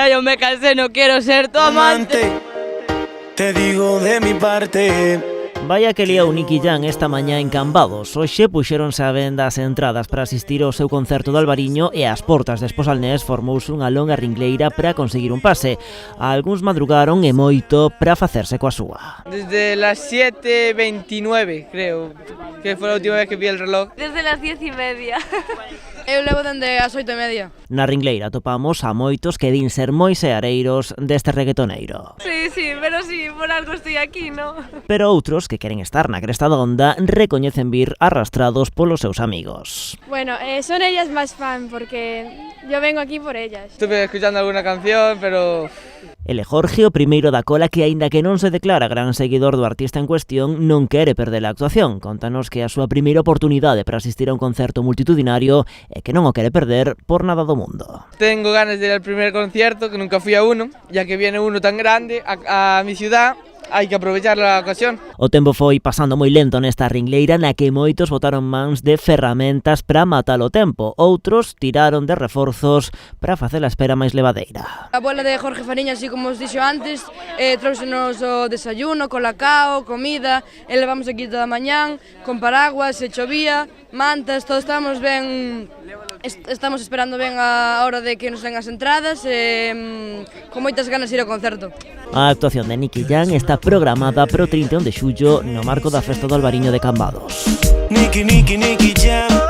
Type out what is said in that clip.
Ya yo me cansé, no quiero ser tu amante. Te digo de mi parte. Vaya que liou Nicky Jam esta mañá en Cambados. Hoxe puxéronse a venda as entradas para asistir ao seu concerto de Albariño e ás portas de Esposalnés formouse unha longa ringleira para conseguir un pase. Algúns madrugaron e moito para facerse coa súa. Desde las 7:29, creo, que foi a última vez que vi el reloj. Desde las 10:30. Eu levo dende as 8:30. Na ringleira topamos a moitos que din ser moi seareiros deste reggaetoneiro. Sí, pero sí, por algo estoy aquí, ¿no? Pero outros que queren estar na cresta da onda recoñecen vir arrastrados polos seus amigos. Bueno, son ellas más fan porque yo vengo aquí por ellas. Estuve escuchando alguna canción, pero... Ele Jorge, o primeiro da cola que, aínda que non se declara gran seguidor do artista en cuestión, non quere perder a actuación. Contanos que a súa primeira oportunidade para asistir a un concerto multitudinario e que non o quere perder por nada do mundo. Tengo ganas de ir al primer concierto, que nunca fui a uno, ya que viene uno tan grande a mi ciudad. Hai que aprovechar a ocasión. O tempo foi pasando moi lento nesta ringleira na que moitos botaron mans de ferramentas para matar o tempo. Outros tiraron de reforzos para facer a espera máis levadeira. A abuela de Jorge Fariña, así como os dixo antes, trouxenos o desayuno, colacao, comida, e levamos aquí toda a mañán, con paraguas, se chovía, mantas, todos estamos ben... Estamos esperando ben a hora de que nos den as entradas e con moitas ganas de ir ao concerto. A actuación de Nicky Jam está programada para o 31 de xullo no marco da Festa do Albariño de Cambados. Nicky Jam.